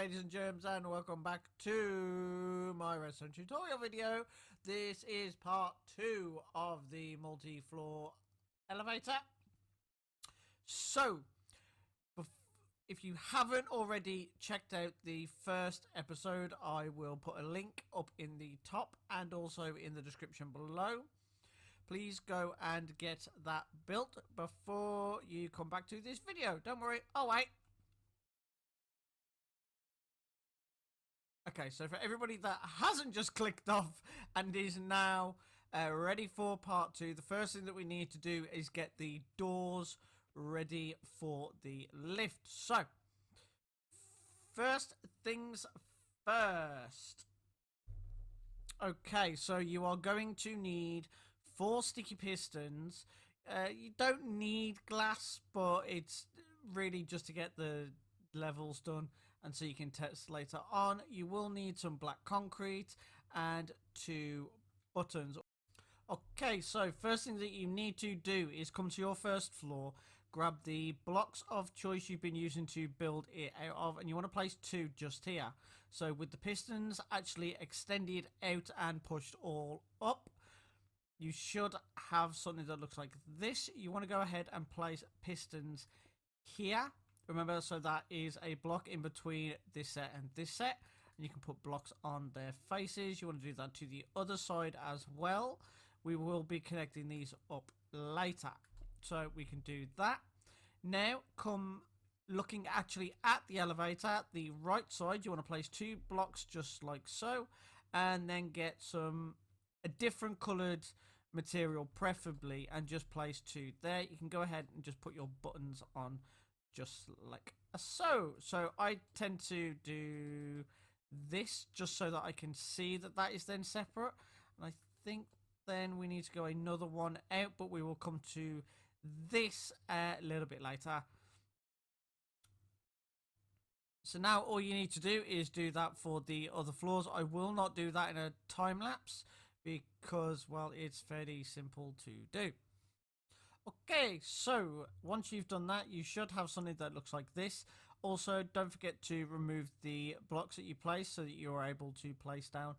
ladies and germs, and welcome back to my redstone tutorial video. This is part 2 of the multi-floor elevator. So, if you haven't already checked out the first episode, I will put a link up in the top and also in the description below. Please go and get that built before you come back to this video. Don't worry. Oh, wait. Okay, so for everybody that hasn't just clicked off and is now ready for part 2, the first thing that we need to do is get the doors ready for the lift. So, first things first. Okay, so you are going to need 4 sticky pistons. You don't need glass, but it's really just to get the levels done and so you can test later on. You will need some black concrete and 2 buttons. Okay, so first thing that you need to do is come to your first floor, grab the blocks of choice you've been using to build it out of, and you want to place 2 just here. So with the pistons actually extended out and pushed all up, you should have something that looks like this. You want to go ahead and place pistons here. Remember, so that is a block in between this set and this set, and you can put blocks on their faces. You want to do that to the other side as well. We will be connecting these up later, so we can do that. Now come looking actually at the elevator, the right side, you want to place 2 blocks just like so, and then get a different coloured material preferably, and just place 2 there. You can go ahead and just put your buttons on just like so. So I tend to do this just so that I can see that that is then separate, and I think then we need to go another one out, but we will come to this a little bit later. So now all you need to do is do that for the other floors. I will not do that in a time lapse because, well, it's fairly simple to do. Okay, so once you've done that, you should have something that looks like this. Also, don't forget to remove the blocks that you place so that you're able to place down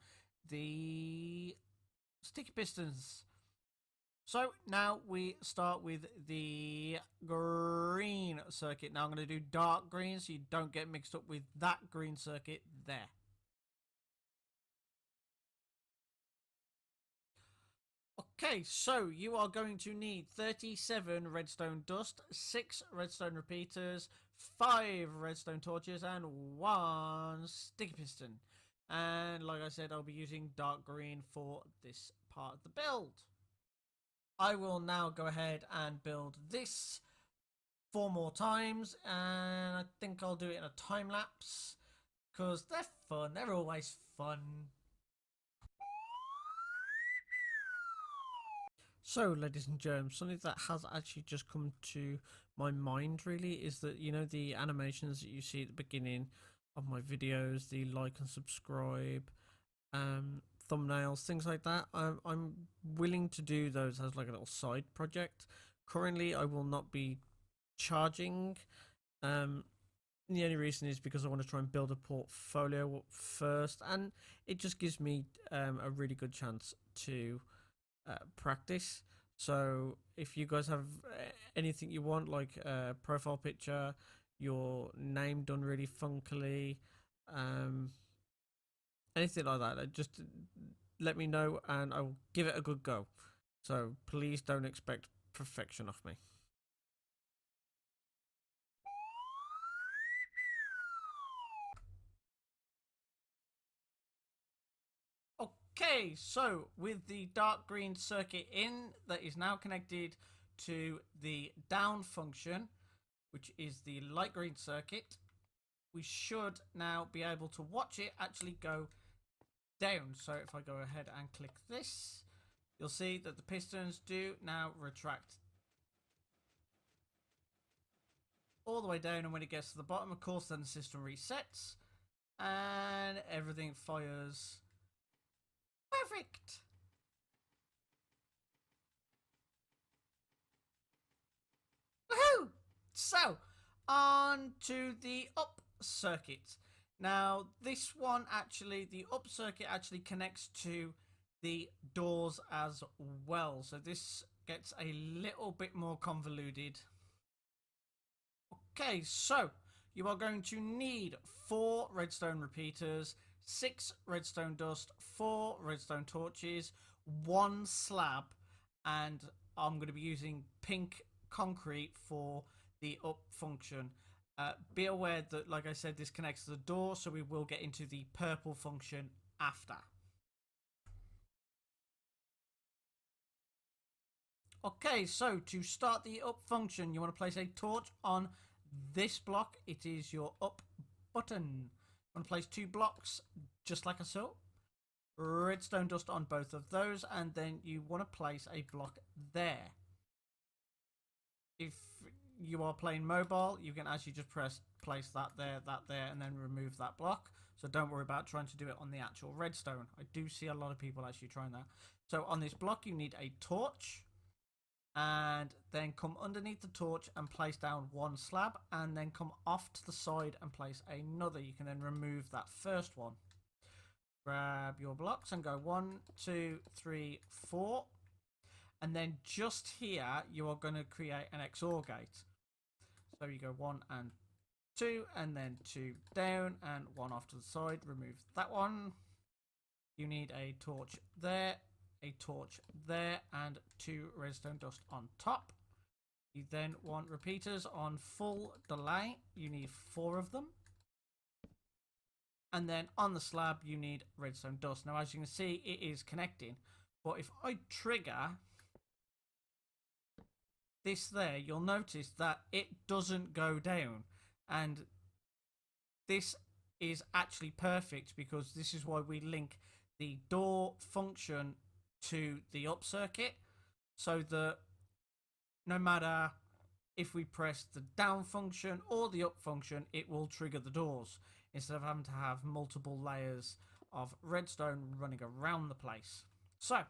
the sticky pistons. So now we start with the green circuit. Now I'm going to do dark green so you don't get mixed up with that green circuit there. Okay, so you are going to need 37 redstone dust, 6 redstone repeaters, 5 redstone torches, and 1 sticky piston. And like I said, I'll be using dark green for this part of the build. I will now go ahead and build this 4 more times, and I think I'll do it in a time lapse because they're fun. They're always fun. So, ladies and germs, something that has actually just come to my mind really is that, you know, the animations that you see at the beginning of my videos, the like and subscribe, thumbnails, things like that, I'm willing to do those as like a little side project. Currently, I will not be charging. The only reason is because I want to try and build a portfolio first, and it just gives me a really good chance to practice. So if you guys have anything you want, like a profile picture, your name done really funkily, anything like that, just let me know and I will give it a good go. So please don't expect perfection of me. Okay, so with the dark green circuit in, that is now connected to the down function, which is the light green circuit, we should now be able to watch it actually go down. So if I go ahead and click this, you'll see that the pistons do now retract all the way down, and when it gets to the bottom, of course, then the system resets and everything fires perfect. Woohoo! So on to the up circuit. Now, this one actually, the up circuit actually connects to the doors as well. So this gets a little bit more convoluted. Okay, so you are going to need 4 redstone repeaters, 6 redstone dust, 4 redstone torches, 1 slab, and I'm going to be using pink concrete for the up function. Be aware that, like I said, this connects to the door, so we will get into the purple function after. Okay, so to start the up function, you want to place a torch on this block. It is your up button. You want to place 2 blocks, just like so. Redstone dust on both of those, and then you want to place a block there. If you are playing mobile, you can actually just place that there, and then remove that block. So don't worry about trying to do it on the actual redstone. I do see a lot of people actually trying that. So on this block, you need a torch, and then come underneath the torch and place down 1 slab, and then come off to the side and place another. You can then remove that first one. Grab your blocks and go 1, 2, 3, 4. And then just here, you are going to create an XOR gate. So you go 1 and 2, and then 2 down, and 1 off to the side. Remove that one. You need a torch there, a torch there, and 2 redstone dust on top. You then want repeaters on full delay. You need 4 of them. And then on the slab, you need redstone dust. Now, as you can see, it is connecting. But if I trigger this there, you'll notice that it doesn't go down. And this is actually perfect, because this is why we link the door function to the up circuit, so that no matter if we press the down function or the up function, it will trigger the doors, instead of having to have multiple layers of redstone running around the place. So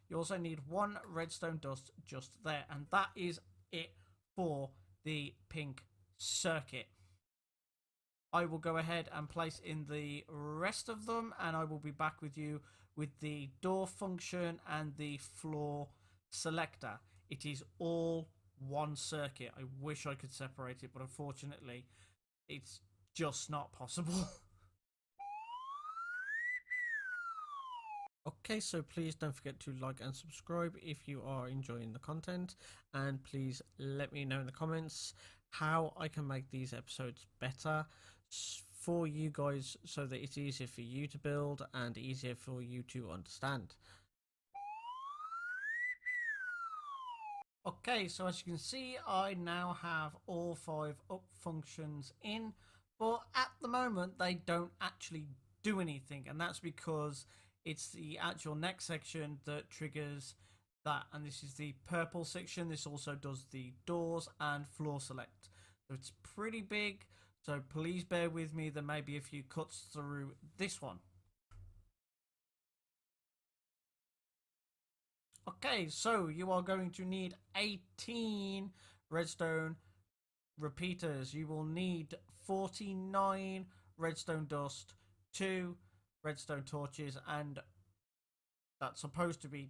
you also need 1 redstone dust just there, and that is it for the pink circuit. I will go ahead and place in the rest of them, and I will be back with you with the door function and the floor selector. It is all one circuit. I wish I could separate it, but unfortunately it's just not possible. Okay, so please don't forget to like and subscribe if you are enjoying the content, and please let me know in the comments how I can make these episodes better for you guys, so that it's easier for you to build and easier for you to understand. Okay, so as you can see, I now have all 5 up functions in, but at the moment they don't actually do anything, and that's because it's the actual next section that triggers that, and this is the purple section. This also does the doors and floor select, so it's pretty big, so please bear with me. There may be a few cuts through this one. Okay, so you are going to need 18 redstone repeaters. You will need 49 redstone dust, 2 redstone torches, and that's supposed to be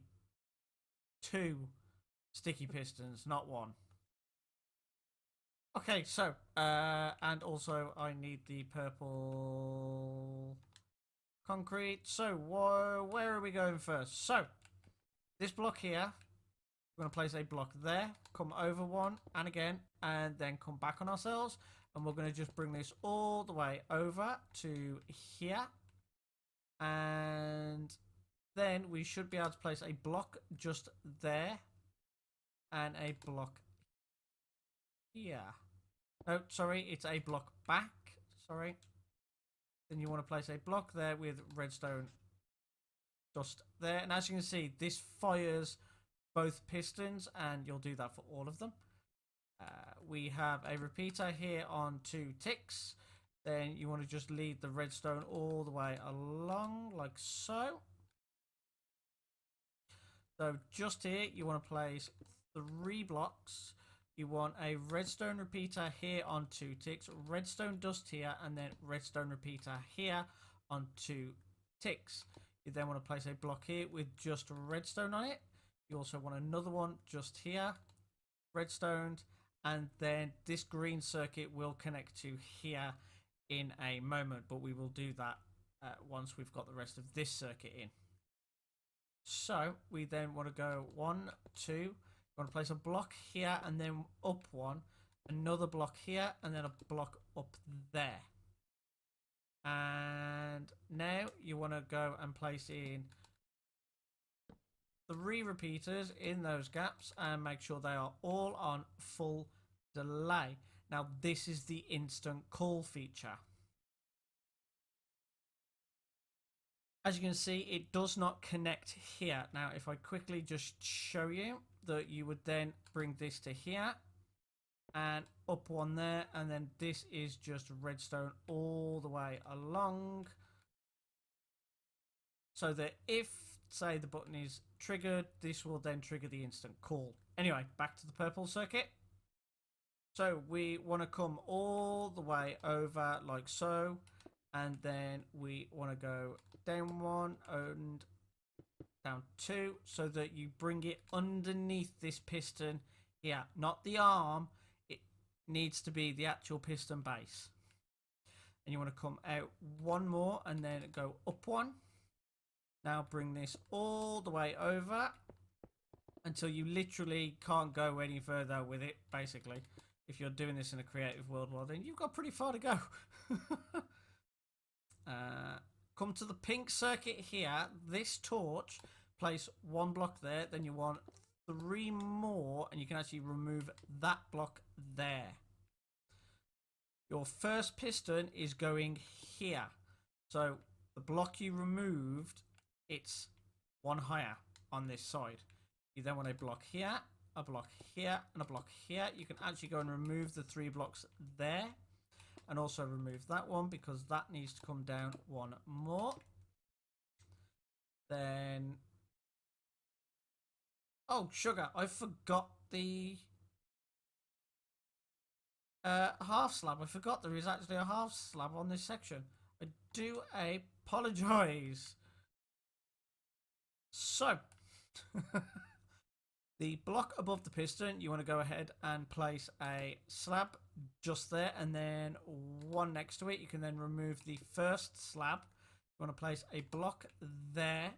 2 sticky pistons, not 1. Okay, so and also I need the purple concrete. So where are we going first? So this block here, we're going to place a block there, come over 1 and again, and then come back on ourselves, and we're going to just bring this all the way over to here, and then we should be able to place a block just there and a block here. Oh, sorry, it's a block back. Sorry. Then you want to place a block there with redstone dust there, and as you can see, this fires both pistons, and you'll do that for all of them. We have a repeater here on 2 ticks. Then you want to just lead the redstone all the way along like so. So just here you want to place 3 blocks you want a redstone repeater here on 2 ticks, redstone dust here, and then redstone repeater here on 2 ticks. You then want to place a block here with just redstone on it. You also want another one just here, redstone, and then this green circuit will connect to here in a moment, but we will do that once we've got the rest of this circuit in. So we then want to go 1, 2. You want to place a block here and then up one, another block here, and then a block up there. And now you want to go and place in 3 repeaters in those gaps and make sure they are all on full delay. Now this is the instant call feature. As you can see, it does not connect here. Now if I quickly just show you that, you would then bring this to here and up one there, and then this is just redstone all the way along, so that if, say, the button is triggered, this will then trigger the instant call. Anyway, back to the purple circuit. So we want to come all the way over like so, and then we want to go down 1 and down 2, so that you bring it underneath this piston here, not the arm. It needs to be the actual piston base. And you want to come out 1 more and then go up 1. Now bring this all the way over until you literally can't go any further with it, basically. If you're doing this in a creative world, well, then you've got pretty far to go. Come to the pink circuit here. This torch, place 1 block there. Then you want 3 more, and you can actually remove that block there. Your first piston is going here. So the block you removed, it's 1 higher on this side. You then want a block here, a block here, and a block here. You can actually go and remove the 3 blocks there, and also remove that one because that needs to come down 1 more. Then, oh sugar, I forgot the half slab. I forgot there is actually a half slab on this section. I do apologize. So the block above the piston, you want to go ahead and place a slab just there, and then 1 next to it. You can then remove the first slab. You want to place a block there,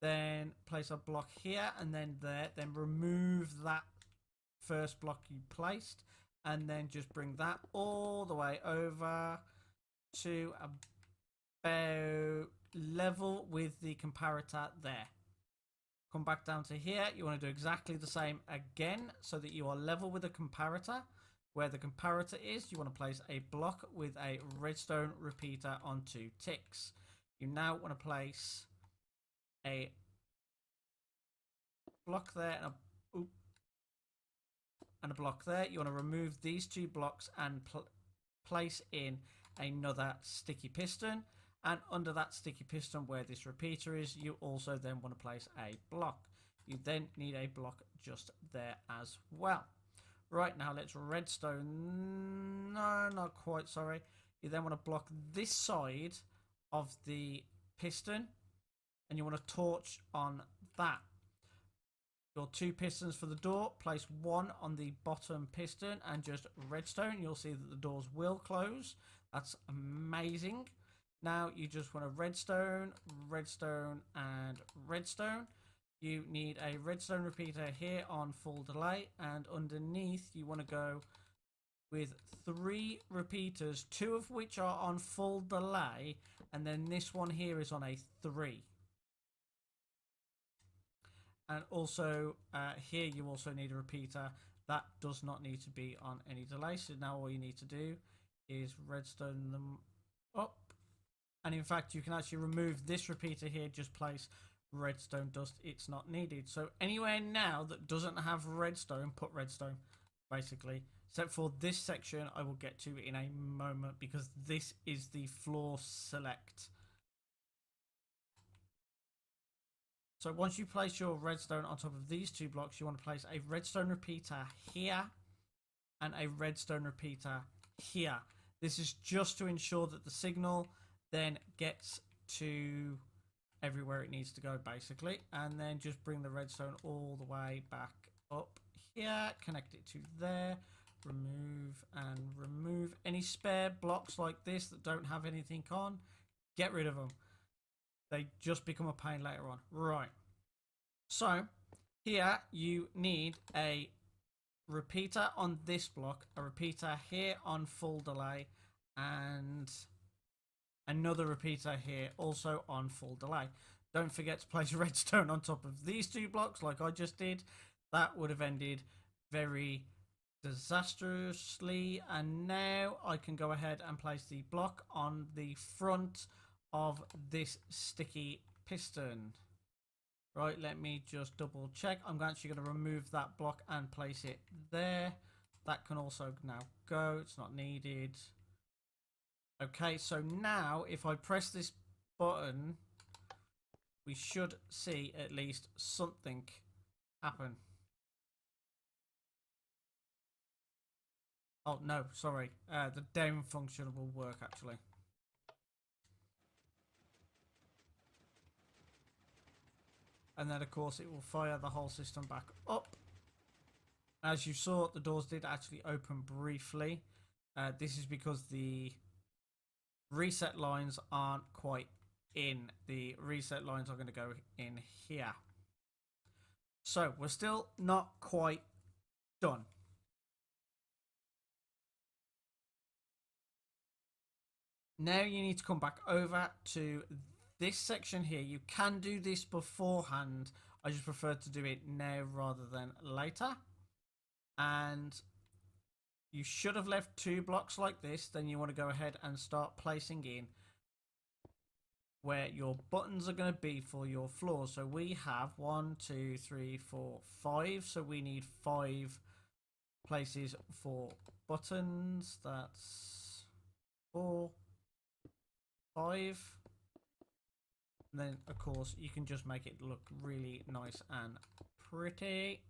then place a block here, and then there. Then remove that first block you placed, and then just bring that all the way over to about level with the comparator there. Come back down to here. You want to do exactly the same again so that you are level with the comparator. Where the comparator is, you want to place a block with a redstone repeater on 2 ticks. You now want to place a block there and a block there. You want to remove these 2 blocks and place in another sticky piston. And under that sticky piston where this repeater is, you also then want to place a block. You then need a block just there as well. Right, now let's redstone. No, not quite, sorry. You then want to block this side of the piston, and you want to torch on that. Your 2 pistons for the door, place 1 on the bottom piston and just redstone. You'll see that the doors will close. That's amazing. Now you just want a redstone, redstone, and redstone. You need a redstone repeater here on full delay, and underneath you want to go with 3 repeaters, 2 of which are on full delay, and then this one here is on a 3. And also here you also need a repeater that does not need to be on any delay. So now all you need to do is redstone them up. And in fact, you can actually remove this repeater here, just place redstone dust. It's not needed. So anywhere now that doesn't have redstone, put redstone, basically. Except for this section, I will get to in a moment because this is the floor select. So once you place your redstone on top of these two blocks, you want to place a redstone repeater here and a redstone repeater here. This is just to ensure that the signal then gets to everywhere it needs to go, basically. And then just bring the redstone all the way back up here, connect it to there, remove and remove any spare blocks like this that don't have anything on. Get rid of them. They just become a pain later on. Right. So here you need a repeater on this block, a repeater here on full delay, and another repeater here also on full delay. Don't forget to place redstone on top of these two blocks like I just did. That would have ended very disastrously. And now I can go ahead and place the block on the front of this sticky piston. Right, let me just double check. I'm actually going to remove that block and place it there. That can also now go. It's not needed. Okay, so now if I press this button, we should see at least something happen. Oh, no, sorry. The down function will work, actually. And then, of course, it will fire the whole system back up. As you saw, the doors did actually open briefly. This is because the reset lines aren't quite in. The reset lines are going to go in here. So, we're still not quite done. Now you need to come back over to this section here. You can do this beforehand. I just prefer to do it now rather than later. And you should have left 2 blocks like this. Then you want to go ahead and start placing in where your buttons are going to be for your floor. So we have 1, 2, 3, 4, 5. So we need 5 places for buttons. That's 4, 5. And then, of course, you can just make it look really nice and pretty.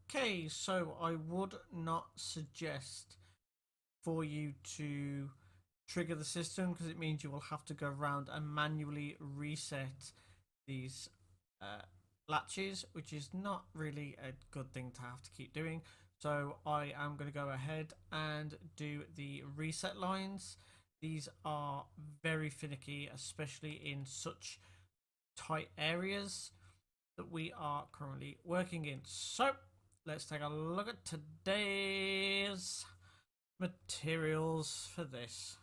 Okay, so I would not suggest for you to trigger the system because it means you will have to go around and manually reset these uh, latches, which is not really a good thing to have to keep doing. So I am going to go ahead and do the reset lines. These are very finicky, especially in such tight areas that we are currently working in. So let's take a look at today's materials for this.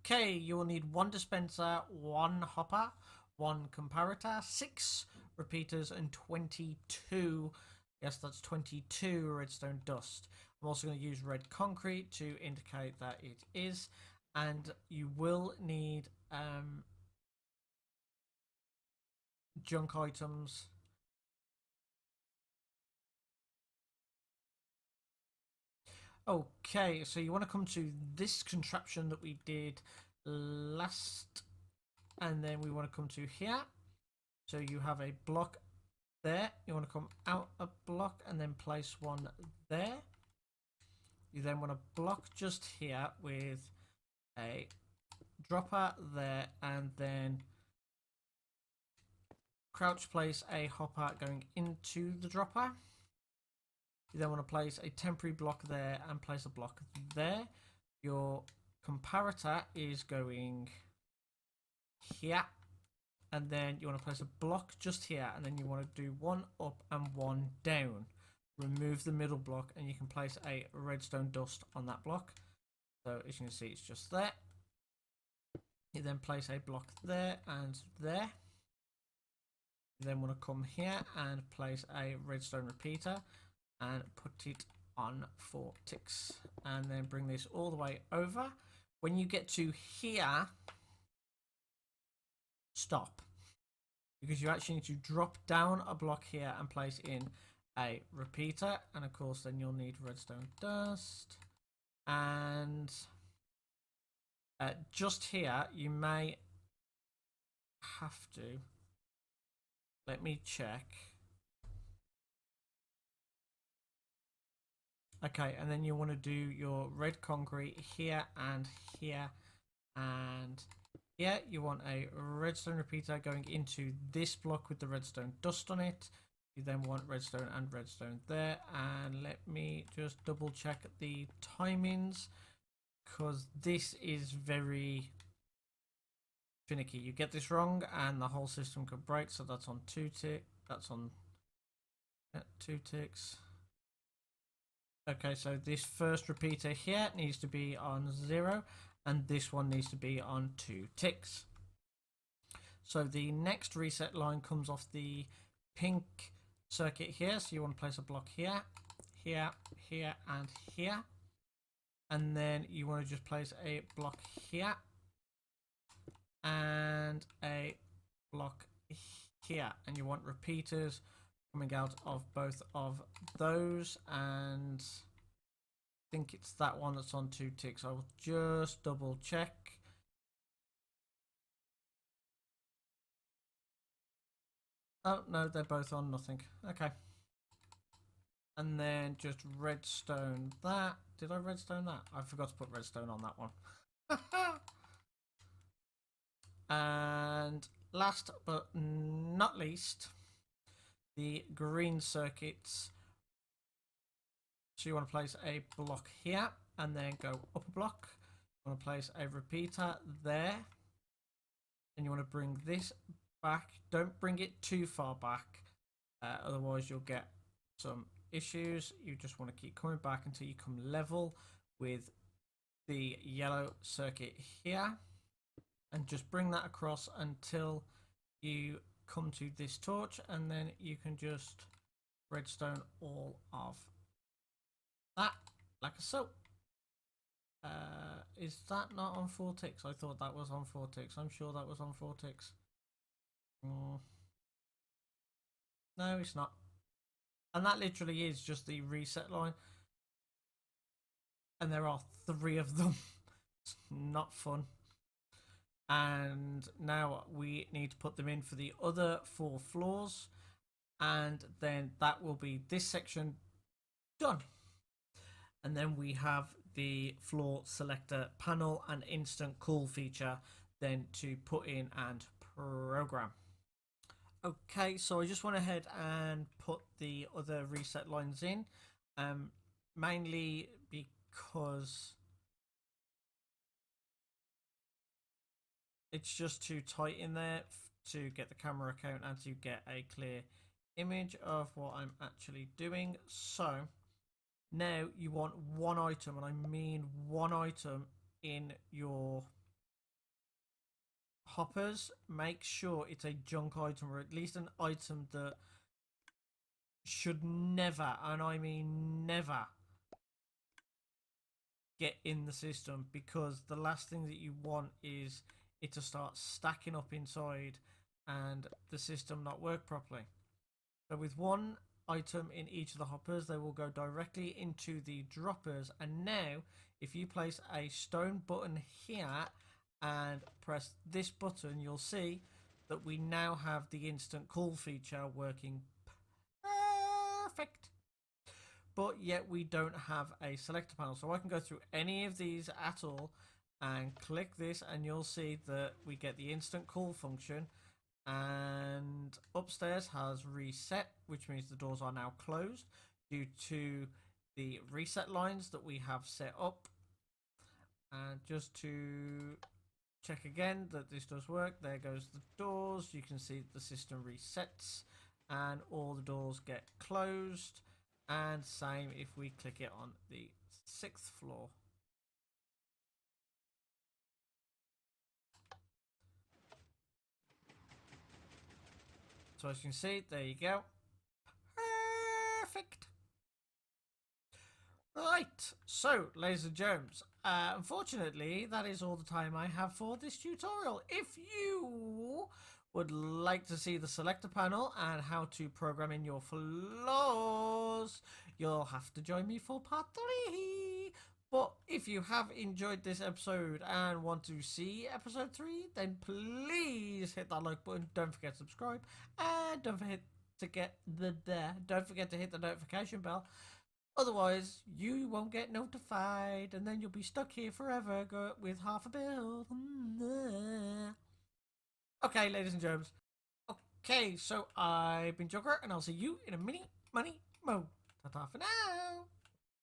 Okay, you will need one dispenser, one hopper, one comparator, 6 repeaters, and 22. Yes, that's 22 redstone dust. I'm also going to use red concrete to indicate that it is. And you will need junk items. Okay, so you want to come to this contraption that we did last, and then we want to come to here. So you have a block there. You want to come out a block and then place one there. You then want to block just here with a dropper there, and then crouch place a hopper going into the dropper. You then want to place a temporary block there and place a block there. Your comparator is going here, and then you want to place a block just here, and then you want to do one up and one down. Remove the middle block and you can place a redstone dust on that block. So as you can see, it's just there. You then place a block there and there. You then want to come here and place a redstone repeater and put it on 4 ticks, and then bring this all the way over. When you get to here, stop, because you actually need to drop down a block here and place in a repeater, and of course then you'll need redstone dust. And just here you may have to, let me check. Okay, and then you want to do your red concrete here and here and here. You want a redstone repeater going into this block with the redstone dust on it. You then want redstone and redstone there. And let me just double check the timings, because this is very finicky. You get this wrong and the whole system could break. So that's on 2 ticks. That's on 2 ticks. Okay, so this first repeater here needs to be on 0, and this one needs to be on 2 ticks. So the next reset line comes off the pink circuit here. So you want to place a block here, here, here, and here. And then you want to just place a block here and a block here. And you want repeaters coming out of both of those, and I think it's that one that's on 2 ticks. I will just double check. Oh no, they're both on nothing. Okay, and then just redstone that. Did I redstone that? I forgot to put redstone on that one. And last but not least, the green circuits. So you want to place a block here and then go up a block. You want to place a repeater there, and you want to bring this back. Don't bring it too far back, otherwise you'll get some issues. You just want to keep coming back until you come level with the yellow circuit here, and just bring that across until you come to this torch, and then you can just redstone all of that like so. Is that not on 4 ticks? I thought that was on 4 ticks. I'm sure that was on 4 ticks. No, it's not. And that literally is just the reset line, and there are 3 of them. It's not fun. And now we need to put them in for the other 4 floors, and then that will be this section done. And then we have the floor selector panel and instant call feature then to put in and program. Okay, so I just went ahead and put the other reset lines in, um, mainly because it's just too tight in there to get the camera count and to get a clear image of what I'm actually doing. So now you want one item, and I mean one item in your hoppers. Make sure it's a junk item, or at least an item that should never, and I mean never, get in the system, because the last thing that you want is it to start stacking up inside and the system not work properly. So with one item in each of the hoppers, they will go directly into the droppers. And now if you place a stone button here and press this button, you'll see that we now have the instant call feature working perfect. But yet we don't have a selector panel, so I can go through any of these at all and click this, and you'll see that we get the instant call function, and upstairs has reset, which means the doors are now closed due to the reset lines that we have set up. And just to check again that this does work, there goes the doors. You can see the system resets and all the doors get closed. And same if we click it on the 6th floor. So as you can see, there you go. Perfect. Right, so ladies and germs, unfortunately that is all the time I have for this tutorial. If you would like to see the selector panel and how to program in your floors, you'll have to join me for part 3. But if you have enjoyed this episode and want to see episode 3, then please hit that like button, don't forget to subscribe, and don't forget to hit the notification bell. Otherwise, you won't get notified, and then you'll be stuck here forever with half a build. Okay, ladies and germs. Okay, so I've been Joker, and I'll see you in a mini money mo. Ta-ta for now.